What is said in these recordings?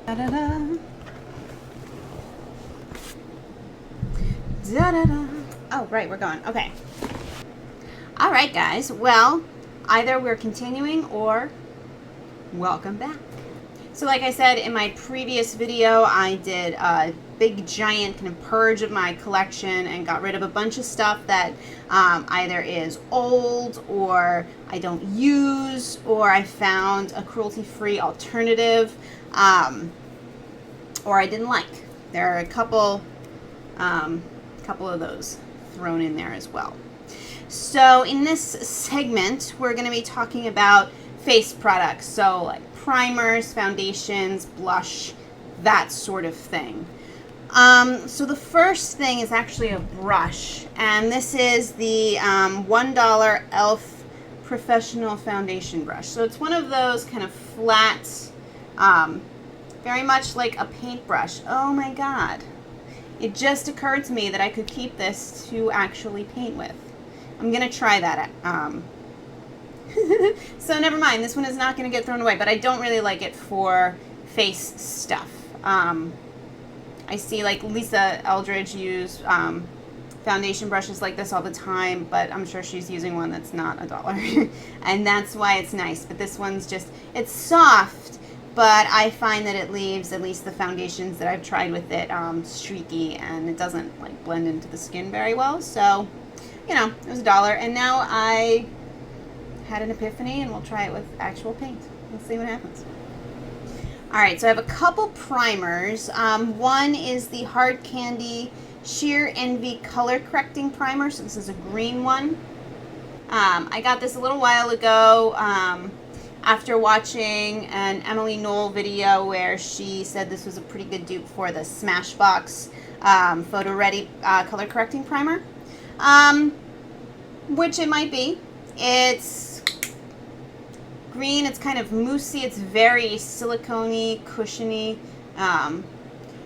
Da-da-da. Da-da-da. Oh, right, we're going. Okay. All right, guys. Well, either we're continuing or welcome back. So like I said in my previous video, I did a big giant kind of purge of my collection and got rid of a bunch of stuff that either is old or I don't use, or I found a cruelty-free alternative, or I didn't like. There are a couple of those thrown in there as well. So in this segment, we're going to be talking about face products, so like primers, foundations, blush, that sort of thing. So the first thing is actually a brush, and this is the $1 e.l.f. Professional Foundation Brush. So it's one of those kind of flat, very much like a paintbrush. Oh my god. It just occurred to me that I could keep this to actually paint with. I'm going to try that. So never mind, this one is not going to get thrown away, but I don't really like it for face stuff. I see like Lisa Eldridge use foundation brushes like this all the time, but I'm sure she's using one that's not $1. And that's why it's nice. But this one's just, it's soft, but I find that it leaves at least the foundations that I've tried with it streaky, and it doesn't like blend into the skin very well. So, you know, it was $1, and now I had an epiphany, and we'll try it with actual paint. Let's see what happens. All right, so I have a couple primers. One is the Hard Candy Sheer Envy Color Correcting Primer. So this is a green one. I got this a little while ago after watching an Emily Knoll video where she said this was a pretty good dupe for the Smashbox Photo Ready Color Correcting Primer, which it might be. It's green, it's kind of moussey, it's very silicone-y, cushiony.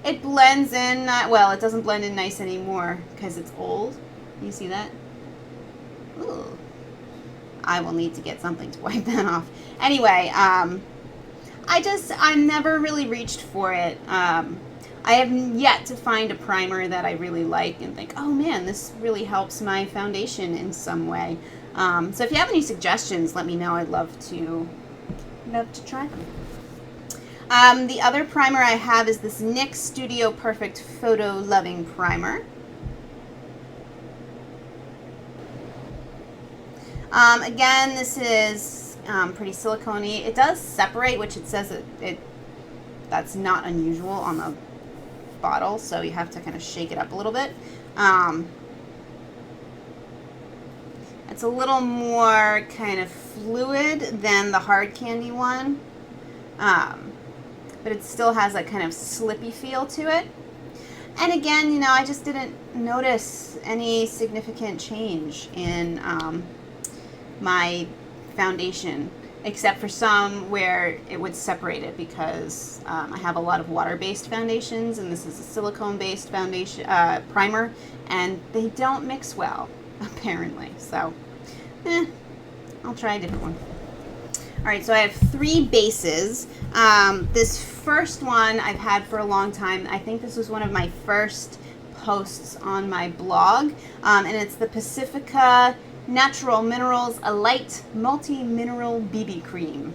It blends in, well, it doesn't blend in nice anymore because it's old. You see that? Ooh. I will need to get something to wipe that off. Anyway, I've never really reached for it. I have yet to find a primer that I really like and think, oh man, this really helps my foundation in some way. So if you have any suggestions, let me know. I'd love to try them. The other primer I have is this NYX Studio Perfect Photo Loving Primer. Again, this is pretty silicone-y. It does separate, which it says that's not unusual on the bottle, so you have to kind of shake it up a little bit. It's a little more kind of fluid than the Hard Candy one, but it still has that kind of slippy feel to it. And again, you know, I just didn't notice any significant change in my foundation, except for some where it would separate it, because I have a lot of water-based foundations, and this is a silicone-based foundation primer, and they don't mix well, apparently. So, I'll try a different one. All right, so I have 3 bases. This first one I've had for a long time. I think this was one of my first posts on my blog, and it's the Pacifica Natural Minerals A Light Multi-Mineral BB Cream.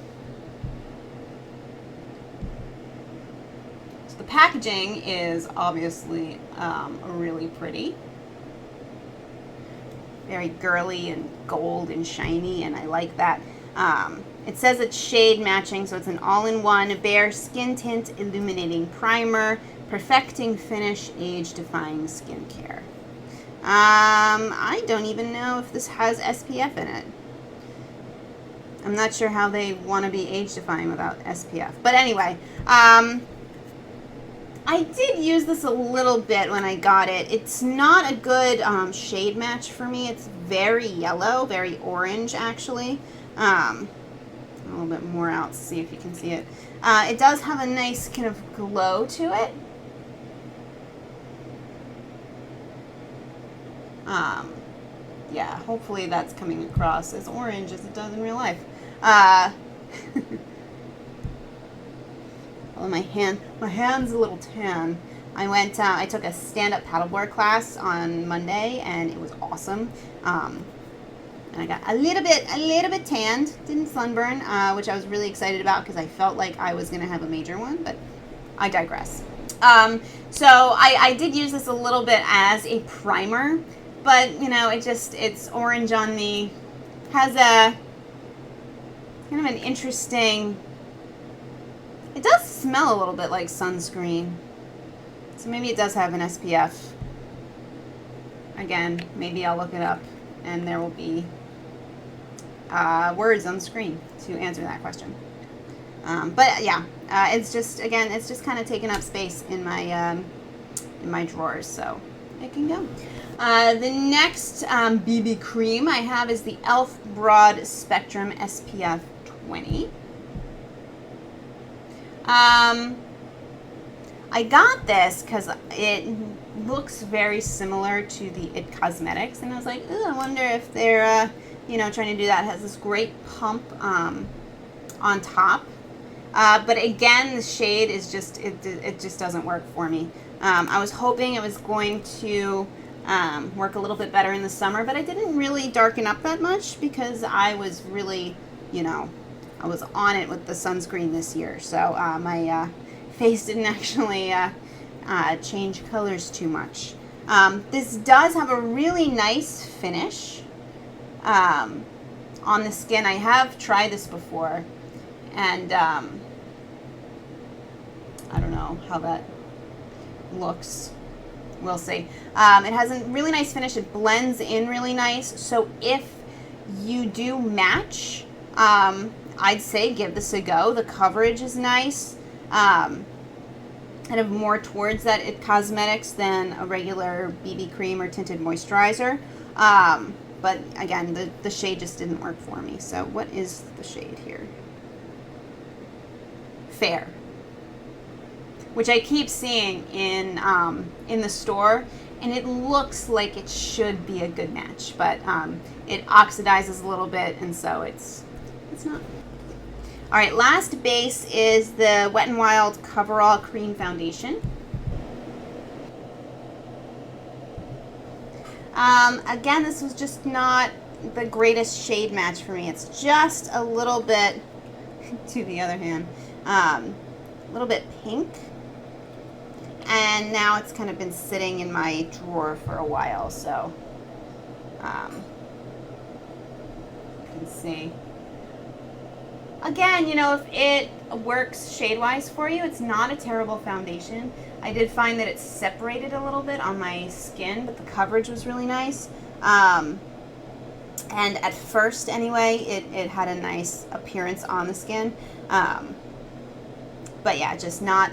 So the packaging is obviously really pretty. Very girly and gold and shiny, and I like that. It says it's shade matching, so it's an all-in-one bare skin tint illuminating primer, perfecting finish, age-defying skincare. I don't even know if this has SPF in it. I'm not sure how they want to be age-defying without SPF. But anyway, I did use this a little bit when I got it. It's not a good shade match for me. It's very yellow, very orange actually. A little bit more out to see if you can see it. It does have a nice kind of glow to it. Yeah, hopefully that's coming across as orange as it does in real life. Oh, my hand's a little tan. I took a stand-up paddleboard class on Monday, and it was awesome. And I got a little bit tanned, didn't sunburn, which I was really excited about because I felt like I was going to have a major one, but I digress. So I did use this a little bit as a primer, but you know, it's orange on the, has a kind of an interesting, it does smell a little bit like sunscreen. So maybe it does have an SPF. Again, maybe I'll look it up and there will be words on the screen to answer that question. But yeah, it's just kind of taking up space in my drawers, so it can go. The next BB cream I have is the e.l.f. Broad Spectrum SPF 20. I got this because it looks very similar to the IT Cosmetics, and I was like, I wonder if they're, you know, trying to do that. It has this great pump on top, but again, the shade is just, it just doesn't work for me. I was hoping it was going to work a little bit better in the summer, but I didn't really darken up that much because I was really, you know, I was on it with the sunscreen this year, so my face didn't actually change colors too much. This does have a really nice finish on the skin. I have tried this before, and I don't know how that looks. We'll see. It has a really nice finish. It blends in really nice. So if you do match, I'd say give this a go. The coverage is nice. Kind of more towards that IT Cosmetics than a regular BB cream or tinted moisturizer. But again, the shade just didn't work for me. So what is the shade here? Fair. Which I keep seeing in the store, and it looks like it should be a good match, but it oxidizes a little bit, and so it's not. All right, last base is the Wet n Wild Coverall Cream Foundation. Again, this was just not the greatest shade match for me. It's just a little bit, to the other hand, a little bit pink. And now it's kind of been sitting in my drawer for a while, so you can see. Again, you know, if it works shade-wise for you, it's not a terrible foundation. I did find that it separated a little bit on my skin, but the coverage was really nice. And at first, anyway, it had a nice appearance on the skin. But yeah, just not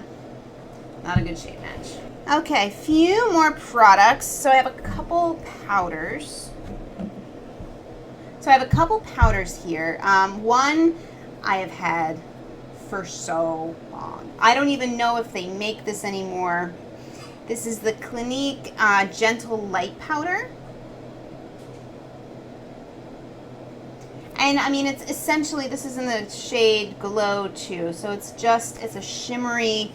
a good shade match. Okay, few more products. So I have a couple powders. Here. One I have had for so long. I don't even know if they make this anymore. This is the Clinique Gentle Light Powder. And I mean, it's essentially, this is in the shade Glow 2. So it's a shimmery,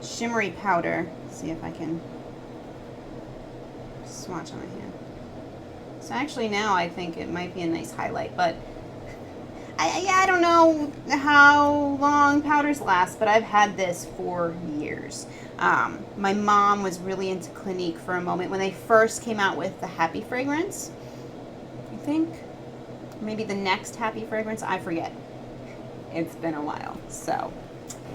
shimmery powder. Let's see if I can swatch on my hand. So actually now I think it might be a nice highlight, but I don't know how long powders last, but I've had this for years. My mom was really into Clinique for a moment when they first came out with the Happy fragrance. I think maybe the next Happy fragrance, I forget. It's been a while, so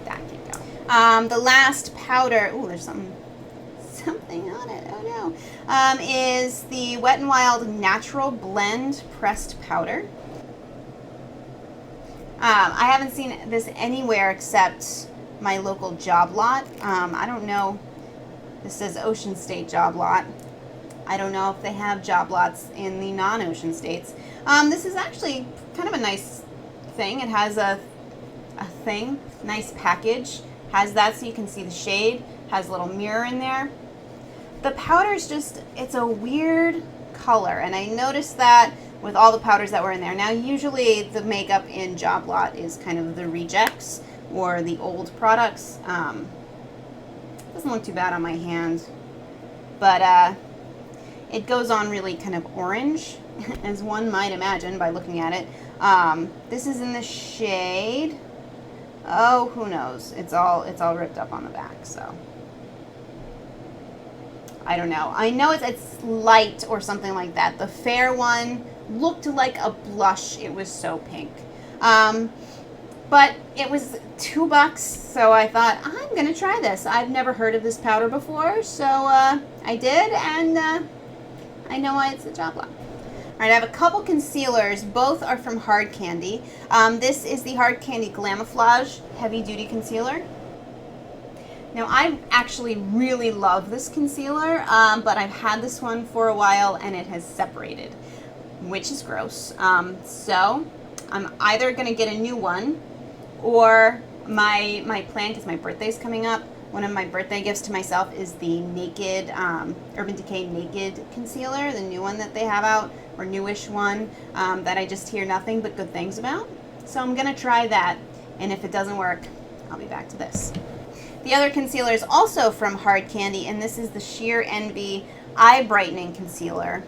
that can go. The last powder, ooh, there's something on it, oh no, is the Wet n Wild Natural Blend Pressed Powder. I haven't seen this anywhere except my local job lot. I don't know, this says Ocean State job lot. I don't know if they have job lots in the non-ocean states. This is actually kind of a nice thing. It has a thing, nice package. Has that so you can see the shade. Has a little mirror in there. The powder is just, it's a weird color, and I noticed that with all the powders that were in there. Now, usually the makeup in Job Lot is kind of the rejects, or the old products. Doesn't look too bad on my hand, but it goes on really kind of orange, as one might imagine by looking at it. This is in the shade, oh, who knows? It's all ripped up on the back, so I don't know. I know it's light or something like that. The fair one looked like a blush. It was so pink. But it was $2, so I thought, I'm going to try this. I've never heard of this powder before, so I did, and I know why it's a job lot. All right, I have a couple concealers. Both are from Hard Candy. This is the Hard Candy Glamouflage Heavy Duty Concealer. Now, I actually really love this concealer, but I've had this one for a while, and it has separated, which is gross. So I'm either going to get a new one, or my plan, because my birthday's coming up, one of my birthday gifts to myself is the Naked, Urban Decay Naked Concealer, the new one that they have out, or newish one, that I just hear nothing but good things about. So I'm going to try that, and if it doesn't work, I'll be back to this. The other concealer is also from Hard Candy, and this is the Sheer Envy Eye Brightening Concealer.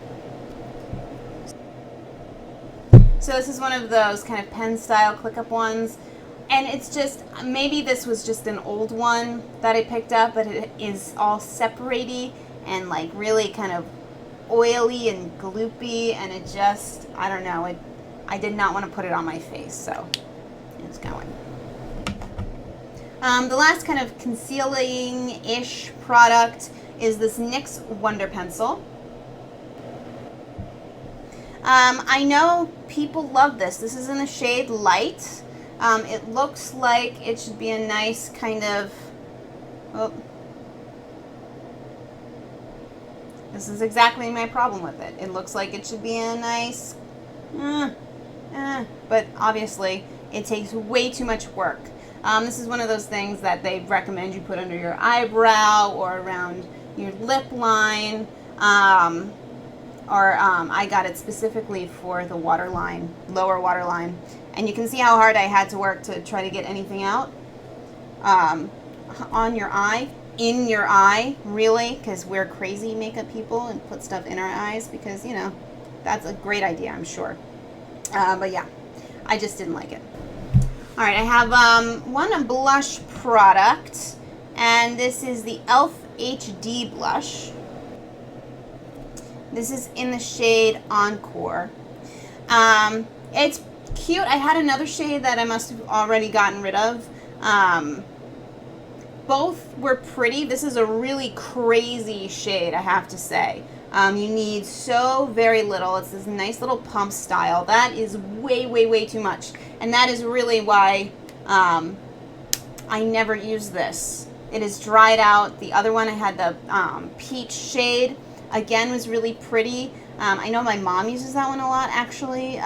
So this is one of those kind of pen style click-up ones. And it's just, maybe this was just an old one that I picked up, but it is all separate-y and like really kind of oily and gloopy, and it just, I don't know, I did not want to put it on my face, so it's going. The last kind of concealing-ish product is this NYX Wonder Pencil. I know people love this. This is in the shade Light. It looks like it should be a nice kind of, oh, this is exactly my problem with it. It looks like it should be a nice, but obviously it takes way too much work. This is one of those things that they recommend you put under your eyebrow or around your lip line, I got it specifically for the waterline, lower waterline. And you can see how hard I had to work to try to get anything out on your eye, in your eye, really, because we're crazy makeup people and put stuff in our eyes because, you know, that's a great idea, I'm sure. But yeah, I just didn't like it. All right, I have one blush product, and this is the e.l.f. HD blush. This is in the shade Encore. It's cute. I had another shade that I must have already gotten rid of. Both were pretty. This is a really crazy shade, I have to say. You need so very little. It's this nice little pump style. That is way, way, way too much. And that is really why I never use this. It is dried out. The other one, I had the peach shade. Again, was really pretty. I know my mom uses that one a lot, actually.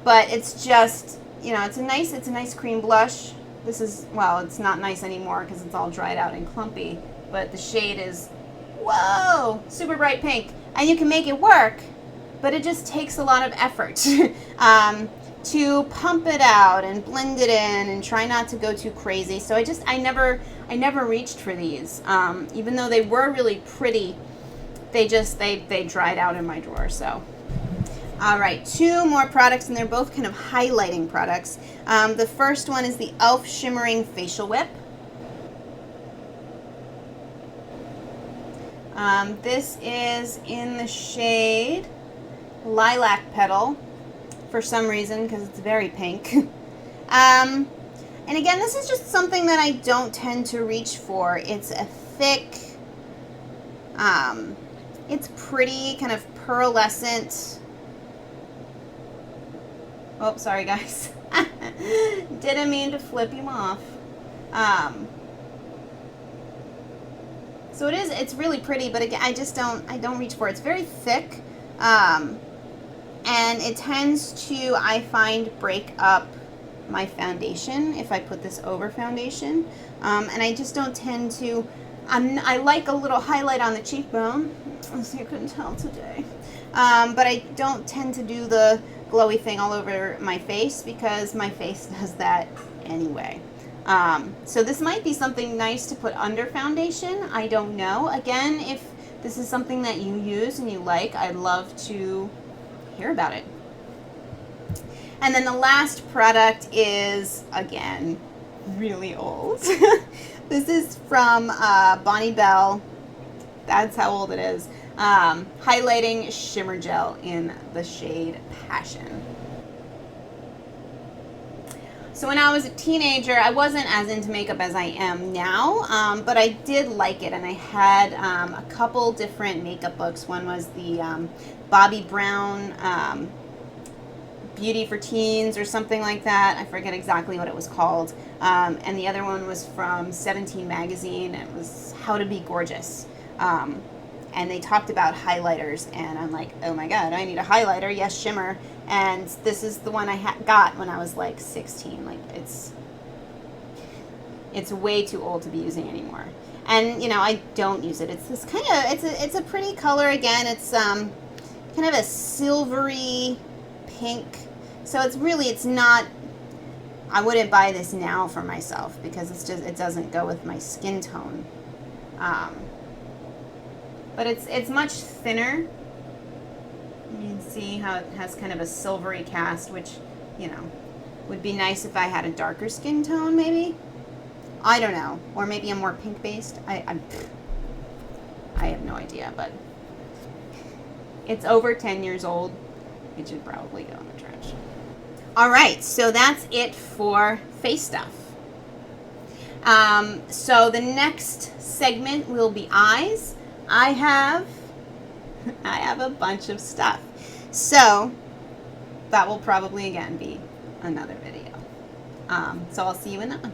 But it's just, you know, it's a nice cream blush. This is, well, it's not nice anymore because it's all dried out and clumpy. But the shade is, whoa, super bright pink. And you can make it work, but it just takes a lot of effort to pump it out and blend it in and try not to go too crazy. So I never reached for these. Even though they were really pretty, they dried out in my drawer, so. All right, two more products, and they're both kind of highlighting products. The first one is the e.l.f. Shimmering Facial Whip. This is in the shade Lilac Petal, for some reason, because it's very pink. And again, this is just something that I don't tend to reach for. It's a thick, it's pretty, kind of pearlescent. Oh, sorry guys. Didn't mean to flip you off. So it's really pretty, but again, I don't reach for it. It's very thick, and it tends to, I find, break up my foundation if I put this over foundation. And I just don't tend to, I like a little highlight on the cheekbone, as you can tell today. But I don't tend to do the glowy thing all over my face because my face does that anyway. So this might be something nice to put under foundation. I don't know. Again, if this is something that you use and you like, I'd love to hear about it. And then the last product is, again, really old. This is from Bonnie Bell. That's how old it is. Highlighting Shimmer Gel in the shade Passion. So when I was a teenager, I wasn't as into makeup as I am now, but I did like it, and I had a couple different makeup books. One was the Bobbi Brown Beauty for Teens or something like that. I forget exactly what it was called. And the other one was from 17 magazine. It was How to Be Gorgeous. And they talked about highlighters, and I'm like, oh my god, I need a highlighter. Yes, shimmer. And this is the one I got when I was like 16. Like, it's way too old to be using anymore. And you know, I don't use it. It's this kind of, it's a pretty color. Again, it's kind of a silvery pink. So it's not, I wouldn't buy this now for myself because it doesn't go with my skin tone. But it's much thinner. You can see how it has kind of a silvery cast, which, you know, would be nice if I had a darker skin tone, maybe. I don't know. Or maybe a more pink based. I have no idea, but it's over 10 years old. It should probably go in the trash. All right, so that's it for face stuff. So the next segment will be eyes. I have a bunch of stuff. So that will probably again be another video. So I'll see you in that one.